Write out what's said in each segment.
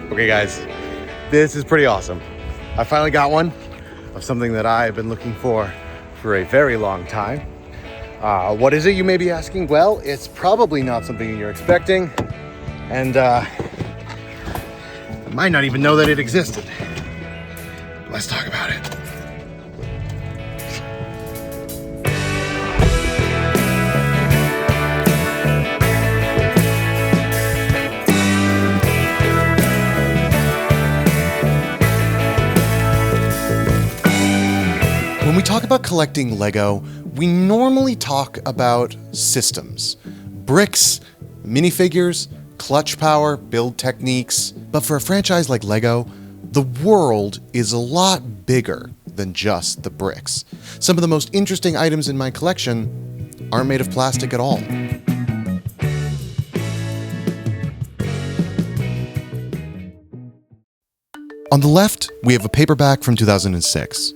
Okay guys, this is pretty awesome. I finally got one of something that I've been looking for a very long time. What is it, you may be asking? Well, it's probably not something you're expecting, and I might not even know that it existed. Let's talk about it. When we talk about collecting Lego, we normally talk about systems. Bricks, minifigures, clutch power, build techniques. But for a franchise like Lego, the world is a lot bigger than just the bricks. Some of the most interesting items in my collection aren't made of plastic at all. On the left, we have a paperback from 2006.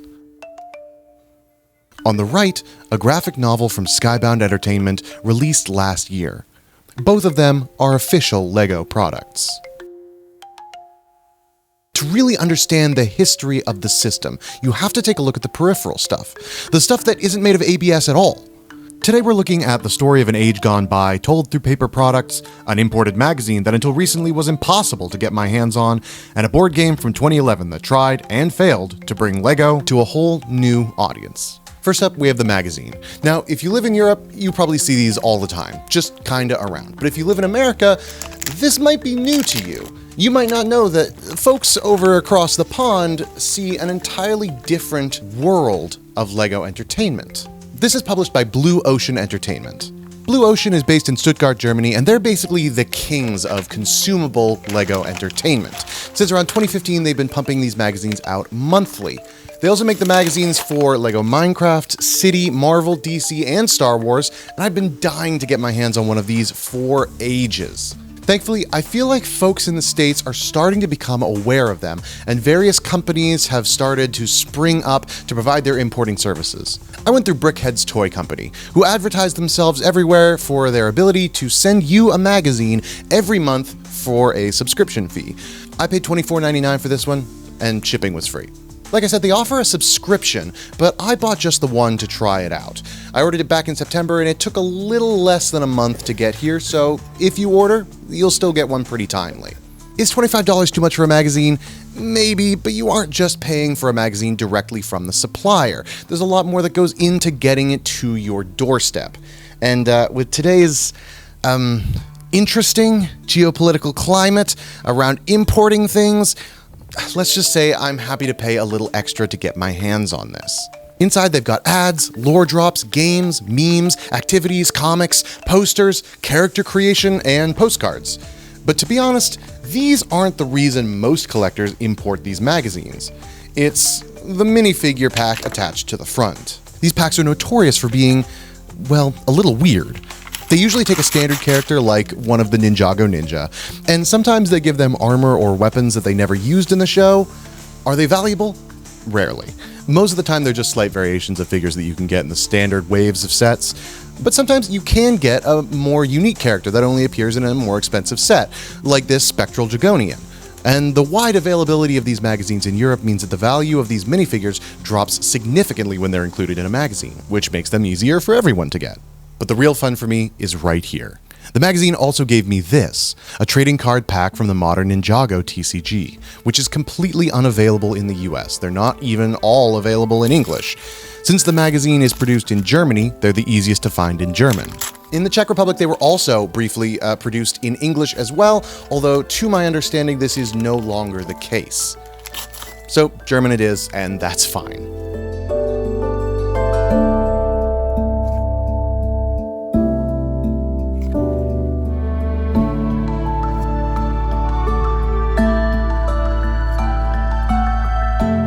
On the right, a graphic novel from Skybound Entertainment released last year. Both of them are official Lego products. To really understand the history of the system, you have to take a look at the peripheral stuff. The stuff that isn't made of ABS at all. Today we're looking at the story of an age gone by told through paper products, an imported magazine that until recently was impossible to get my hands on, and a board game from 2011 that tried and failed to bring Lego to a whole new audience. First up, we have the magazine. Now, if you live in Europe, you probably see these all the time, just kinda around. But if you live in America, this might be new to you. You might not know that folks over across the pond see an entirely different world of Lego entertainment. This is published by Blue Ocean Entertainment. Blue Ocean is based in Stuttgart, Germany, and they're basically the kings of consumable Lego entertainment. Since around 2015, they've been pumping these magazines out monthly. They also make the magazines for Lego Minecraft, City, Marvel, DC, and Star Wars, and I've been dying to get my hands on one of these for ages. Thankfully, I feel like folks in the States are starting to become aware of them, and various companies have started to spring up to provide their importing services. I went through Brickhead's toy company, who advertised themselves everywhere for their ability to send you a magazine every month for a subscription fee. I paid $24.99 for this one, and shipping was free. Like I said, they offer a subscription, but I bought just the one to try it out. I ordered it back in September, and it took a little less than a month to get here, so if you order, you'll still get one pretty timely. Is $25 too much for a magazine? Maybe, but you aren't just paying for a magazine directly from the supplier. There's a lot more that goes into getting it to your doorstep. And with today's interesting geopolitical climate around importing things, let's just say I'm happy to pay a little extra to get my hands on this. Inside they've got ads, lore drops, games, memes, activities, comics, posters, character creation, and postcards. But to be honest, these aren't the reason most collectors import these magazines. It's the minifigure pack attached to the front. These packs are notorious for being, well, a little weird. They usually take a standard character like one of the Ninjago Ninja, and sometimes they give them armor or weapons that they never used in the show. Are they valuable? Rarely. Most of the time they're just slight variations of figures that you can get in the standard waves of sets, but sometimes you can get a more unique character that only appears in a more expensive set, like this Spectral Dragonian. And the wide availability of these magazines in Europe means that the value of these minifigures drops significantly when they're included in a magazine, which makes them easier for everyone to get. But the real fun for me is right here. The magazine also gave me this, a trading card pack from the modern Ninjago TCG, which is completely unavailable in the US. They're not even all available in English. Since the magazine is produced in Germany, they're the easiest to find in German. In the Czech Republic, they were also briefly produced in English as well, although to my understanding, this is no longer the case. So German it is, and that's fine.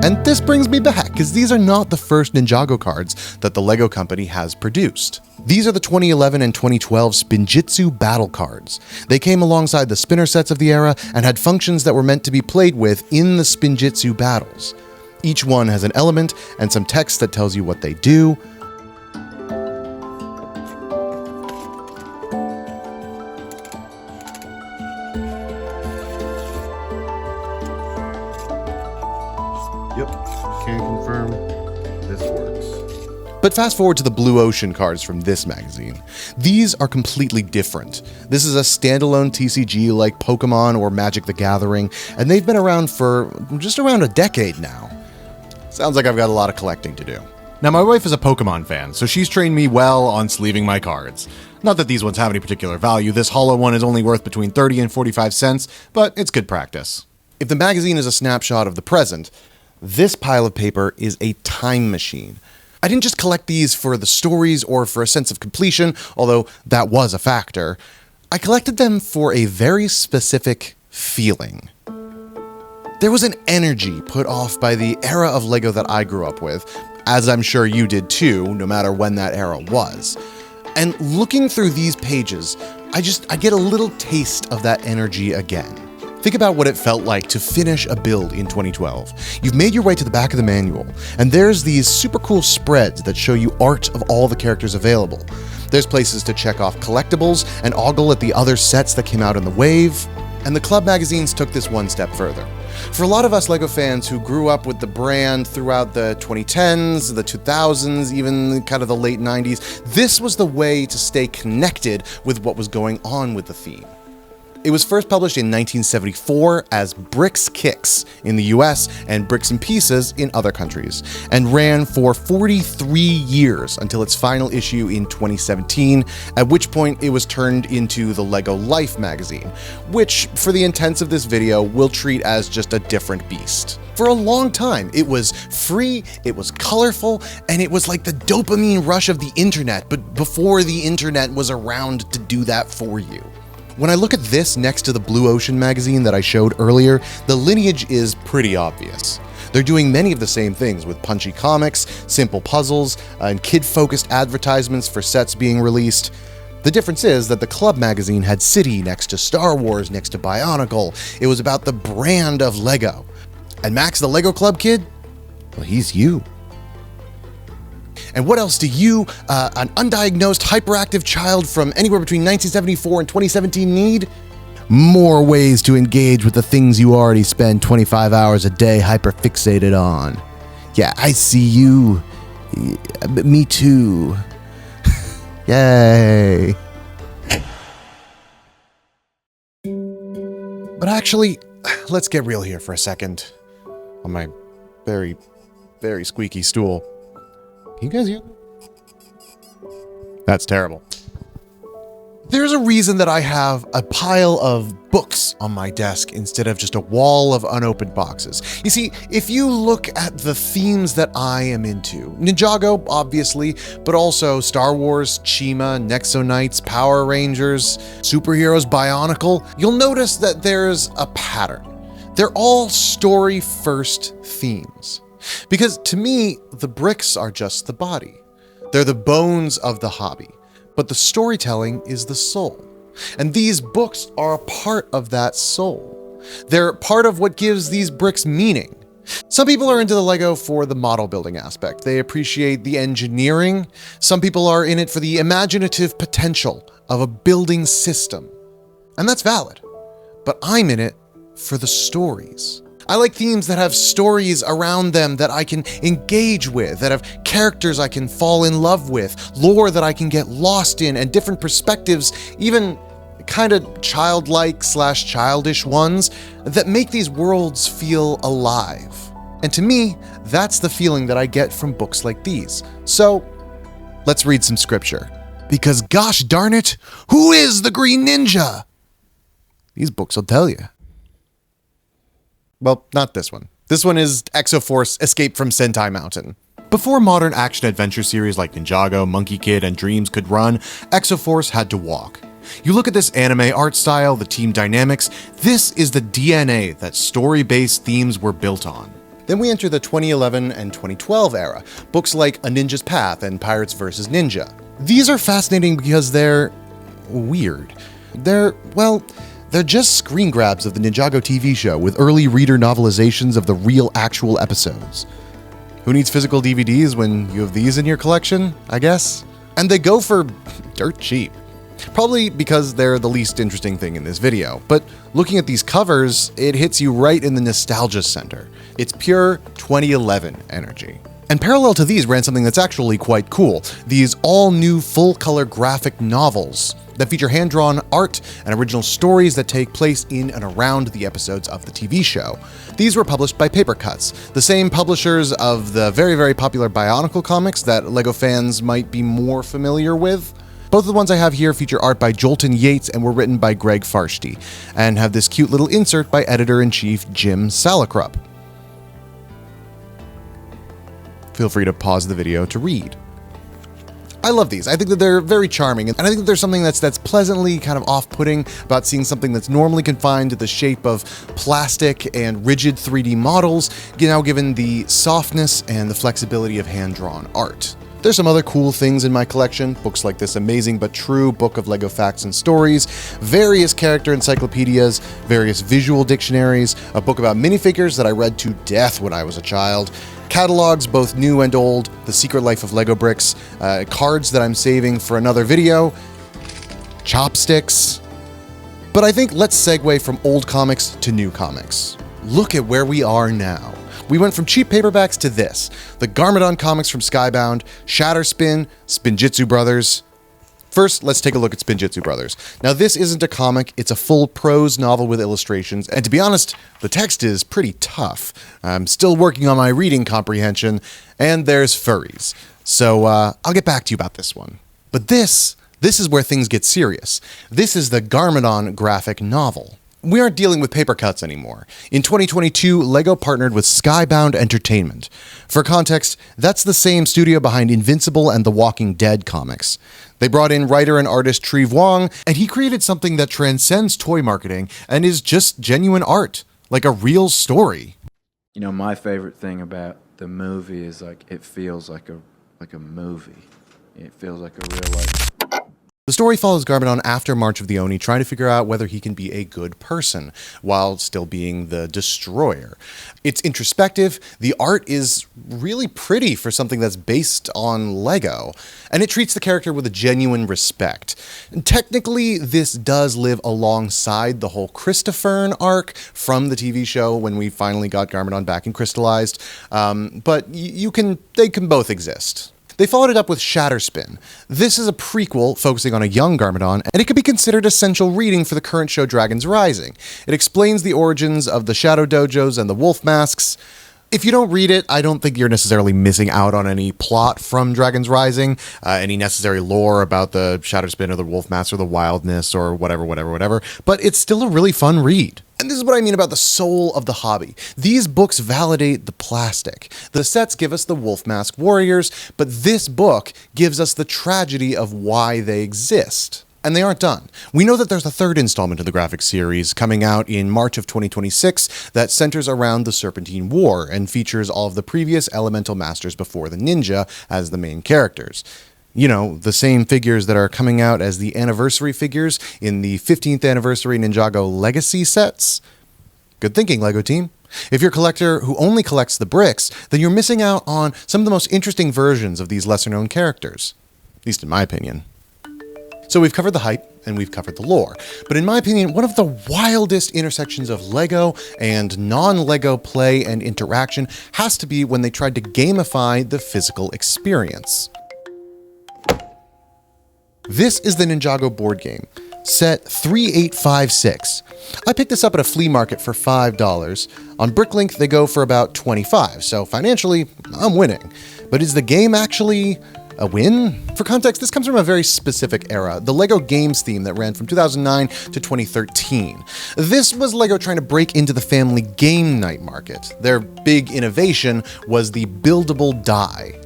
And this brings me back, because these are not the first Ninjago cards that the LEGO company has produced. These are the 2011 and 2012 Spinjitzu battle cards. They came alongside the spinner sets of the era and had functions that were meant to be played with in the Spinjitzu battles. Each one has an element and some text that tells you what they do. Yep, can confirm this works. But fast forward to the Blue Ocean cards from this magazine. These are completely different. This is a standalone TCG like Pokemon or Magic the Gathering, and they've been around for just around a decade now. Sounds like I've got a lot of collecting to do. Now, my wife is a Pokemon fan, so she's trained me well on sleeving my cards. Not that these ones have any particular value. This hollow one is only worth between 30 and 45 cents, but it's good practice. If the magazine is a snapshot of the present, this pile of paper is a time machine. I didn't just collect these for the stories or for a sense of completion, although that was a factor. I collected them for a very specific feeling. There was an energy put off by the era of LEGO that I grew up with, as I'm sure you did too, no matter when that era was. And looking through these pages, I get a little taste of that energy again. Think about what it felt like to finish a build in 2012. You've made your way to the back of the manual, and there's these super cool spreads that show you art of all the characters available. There's places to check off collectibles and ogle at the other sets that came out in the wave, and the club magazines took this one step further. For a lot of us LEGO fans who grew up with the brand throughout the 2010s, the 2000s, even kind of the late 90s, this was the way to stay connected with what was going on with the theme. It was first published in 1974 as Bricks Kicks in the US and Bricks and Pieces in other countries, and ran for 43 years until its final issue in 2017, at which point it was turned into the LEGO Life magazine, which, for the intents of this video, we'll treat as just a different beast. For a long time, it was free, it was colorful, and it was like the dopamine rush of the internet, but before the internet was around to do that for you. When I look at this next to the Blue Ocean magazine that I showed earlier, the lineage is pretty obvious. They're doing many of the same things with punchy comics, simple puzzles, and kid-focused advertisements for sets being released. The difference is that the club magazine had City next to Star Wars next to Bionicle. It was about the brand of LEGO. And Max the LEGO Club kid? Well, he's you. And what else do you, an undiagnosed hyperactive child from anywhere between 1974 and 2017 need? More ways to engage with the things you already spend 25 hours a day hyperfixated on. Yeah, I see you. Me too. Yay. But actually, let's get real here for a second. On my very, very squeaky stool. Can you guys hear? That's terrible. There's a reason that I have a pile of books on my desk instead of just a wall of unopened boxes. You see, if you look at the themes that I am into, Ninjago, obviously, but also Star Wars, Chima, Nexo Knights, Power Rangers, Superheroes, Bionicle, you'll notice that there's a pattern. They're all story-first themes. Because to me, the bricks are just the body. They're the bones of the hobby, but the storytelling is the soul. And these books are a part of that soul. They're part of what gives these bricks meaning. Some people are into the LEGO for the model building aspect. They appreciate the engineering. Some people are in it for the imaginative potential of a building system. And that's valid. But I'm in it for the stories. I like themes that have stories around them that I can engage with, that have characters I can fall in love with, lore that I can get lost in, and different perspectives, even kind of childlike / childish ones, that make these worlds feel alive. And to me, that's the feeling that I get from books like these. So, let's read some scripture. Because gosh darn it, who is the Green Ninja? These books will tell you. Well, not this one. This one is Exoforce Escape from Sentai Mountain. Before modern action-adventure series like Ninjago, Monkey Kid, and Dreams could run, Exoforce had to walk. You look at this anime art style, the team dynamics, this is the DNA that story-based themes were built on. Then we enter the 2011 and 2012 era, books like A Ninja's Path and Pirates vs. Ninja. These are fascinating because they're weird. They're just screen grabs of the Ninjago TV show with early reader novelizations of the real actual episodes. Who needs physical DVDs when you have these in your collection, I guess? And they go for dirt cheap. Probably because they're the least interesting thing in this video, but looking at these covers, it hits you right in the nostalgia center. It's pure 2011 energy. And parallel to these ran something that's actually quite cool, these all-new full-color graphic novels that feature hand-drawn art and original stories that take place in and around the episodes of the TV show. These were published by Paper Cuts, the same publishers of the very, very popular Bionicle comics that LEGO fans might be more familiar with. Both of the ones I have here feature art by Jolton Yates and were written by Greg Farshty, and have this cute little insert by Editor-in-Chief Jim Salicrup. Feel free to pause the video to read. I love these. I think that they're very charming, and I think that there's something that's pleasantly kind of off-putting about seeing something that's normally confined to the shape of plastic and rigid 3D models, now given the softness and the flexibility of hand-drawn art. There's some other cool things in my collection, books like this amazing but true book of LEGO facts and stories, various character encyclopedias, various visual dictionaries, a book about minifigures that I read to death when I was a child, catalogs both new and old, The Secret Life of LEGO Bricks, cards that I'm saving for another video, chopsticks. But I think let's segue from old comics to new comics. Look at where we are now. We went from cheap paperbacks to this, the Garmadon comics from Skybound, Shatterspin, Spinjitzu Brothers. First, let's take a look at Spinjitzu Brothers. Now, this isn't a comic, it's a full prose novel with illustrations, and to be honest, the text is pretty tough. I'm still working on my reading comprehension, and there's furries. So, I'll get back to you about this one. But this is where things get serious. This is the Garmadon graphic novel. We aren't dealing with paper cuts anymore. In 2022, LEGO partnered with Skybound Entertainment. For context, that's the same studio behind Invincible and The Walking Dead comics. They brought in writer and artist Treve Wong, and he created something that transcends toy marketing and is just genuine art, like a real story. You know, my favorite thing about the movie is like it feels like a movie. It feels like a real life. The story follows Garmadon after March of the Oni, trying to figure out whether he can be a good person, while still being the destroyer. It's introspective, the art is really pretty for something that's based on LEGO, and it treats the character with a genuine respect. And technically, this does live alongside the whole Christofern arc from the TV show when we finally got Garmadon back and crystallized, but they can both exist. They followed it up with Shatterspin. This is a prequel focusing on a young Garmadon, and it could be considered essential reading for the current show Dragons Rising. It explains the origins of the Shadow Dojos and the Wolf Masks. If you don't read it, I don't think you're necessarily missing out on any plot from Dragons Rising, any necessary lore about the Shatterspin or the Wolf Masks or the Wildness or whatever, but it's still a really fun read. And this is what I mean about the soul of the hobby. These books validate the plastic. The sets give us the Wolf Mask warriors, but this book gives us the tragedy of why they exist. And they aren't done. We know that there's a third installment of the graphic series coming out in March of 2026 that centers around the Serpentine War and features all of the previous Elemental Masters before the Ninja as the main characters. You know, the same figures that are coming out as the anniversary figures in the 15th anniversary Ninjago Legacy sets. Good thinking, LEGO team. If you're a collector who only collects the bricks, then you're missing out on some of the most interesting versions of these lesser-known characters. At least in my opinion. So we've covered the hype, and we've covered the lore. But in my opinion, one of the wildest intersections of LEGO and non-LEGO play and interaction has to be when they tried to gamify the physical experience. This is the Ninjago board game, set 3856. I picked this up at a flea market for $5. On Bricklink, they go for about $25, so financially, I'm winning. But is the game actually a win? For context, this comes from a very specific era, the LEGO Games theme that ran from 2009 to 2013. This was LEGO trying to break into the family game night market. Their big innovation was the buildable die.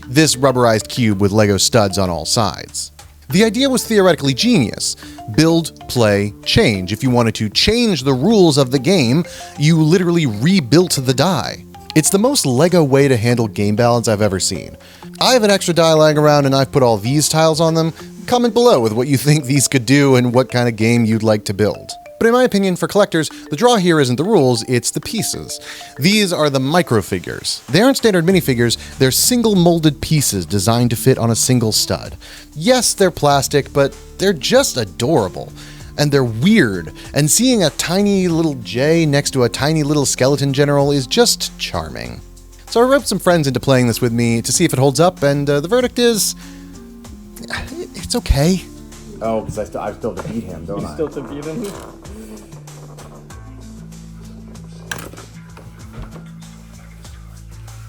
This rubberized cube with LEGO studs on all sides. The idea was theoretically genius. Build, play, change. If you wanted to change the rules of the game, you literally rebuilt the die. It's the most LEGO way to handle game balance I've ever seen. I have an extra die lying around and I've put all these tiles on them. Comment below with what you think these could do and what kind of game you'd like to build. But in my opinion, for collectors, the draw here isn't the rules, it's the pieces. These are the microfigures. They aren't standard minifigures, they're single molded pieces designed to fit on a single stud. Yes, they're plastic, but they're just adorable. And they're weird, and seeing a tiny little J next to a tiny little skeleton general is just charming. So I roped some friends into playing this with me to see if it holds up, and the verdict is... it's okay. Oh, because I still have to beat him, don't I? Still to beat him.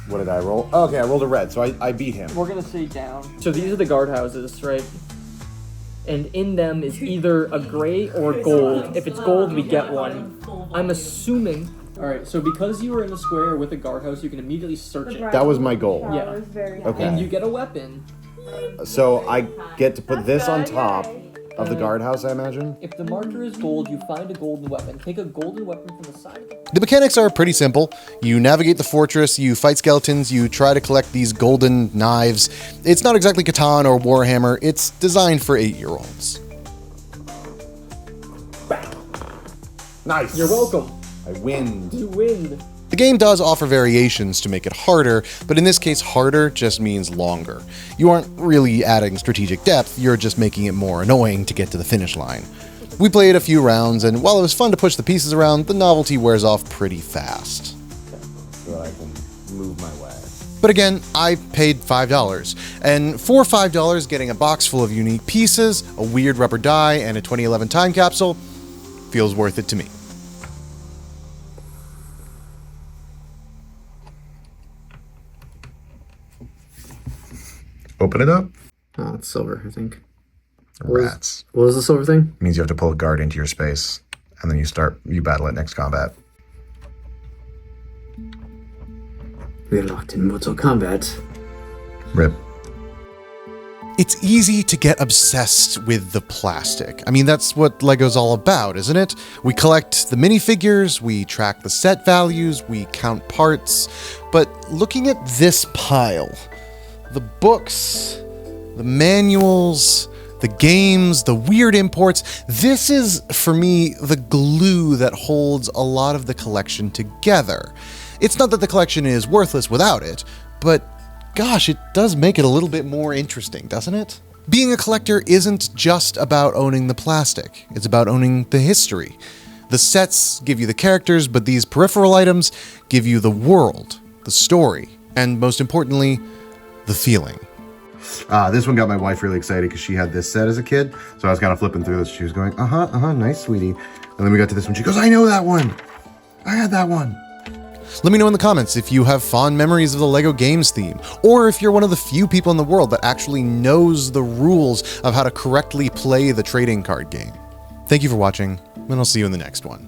What did I roll? Oh, okay, I rolled a red, so I beat him. We're gonna say down. So these are the guardhouses, right? And in them is either a gray or gold. If it's gold, we get one. I'm assuming... Alright, so because you were in a square with a guardhouse, you can immediately search it. That was my goal. Yeah. Okay. And you get a weapon. So I get to put this on top of the guardhouse, I imagine? If the marker is gold, you find a golden weapon. Take a golden weapon from the side. The mechanics are pretty simple. You navigate the fortress, you fight skeletons, you try to collect these golden knives. It's not exactly Catan or Warhammer, it's designed for 8-year-olds. Nice! You're welcome. I win. You win. The game does offer variations to make it harder, but in this case harder just means longer. You aren't really adding strategic depth, you're just making it more annoying to get to the finish line. We played a few rounds, and while it was fun to push the pieces around, the novelty wears off pretty fast. So I can move my way. But again, I paid $5, and for $5 getting a box full of unique pieces, a weird rubber die, and a 2011 time capsule feels worth it to me. Open it up. Oh, it's silver, I think. Rats. What was the silver thing? Means you have to pull a guard into your space, and then you battle it next combat. We are locked in Mortal Kombat. Rip. It's easy to get obsessed with the plastic. I mean, that's what LEGO's all about, isn't it? We collect the minifigures, we track the set values, we count parts, but looking at this pile, the books, the manuals, the games, the weird imports, this is, for me, the glue that holds a lot of the collection together. It's not that the collection is worthless without it, but gosh, it does make it a little bit more interesting, doesn't it? Being a collector isn't just about owning the plastic, it's about owning the history. The sets give you the characters, but these peripheral items give you the world, the story, and most importantly, the feeling. This one got my wife really excited because she had this set as a kid. So I was kind of flipping through this. She was going, nice, sweetie. And then we got to this one. She goes, I know that one. I had that one. Let me know in the comments if you have fond memories of the LEGO Games theme, or if you're one of the few people in the world that actually knows the rules of how to correctly play the trading card game. Thank you for watching, and I'll see you in the next one.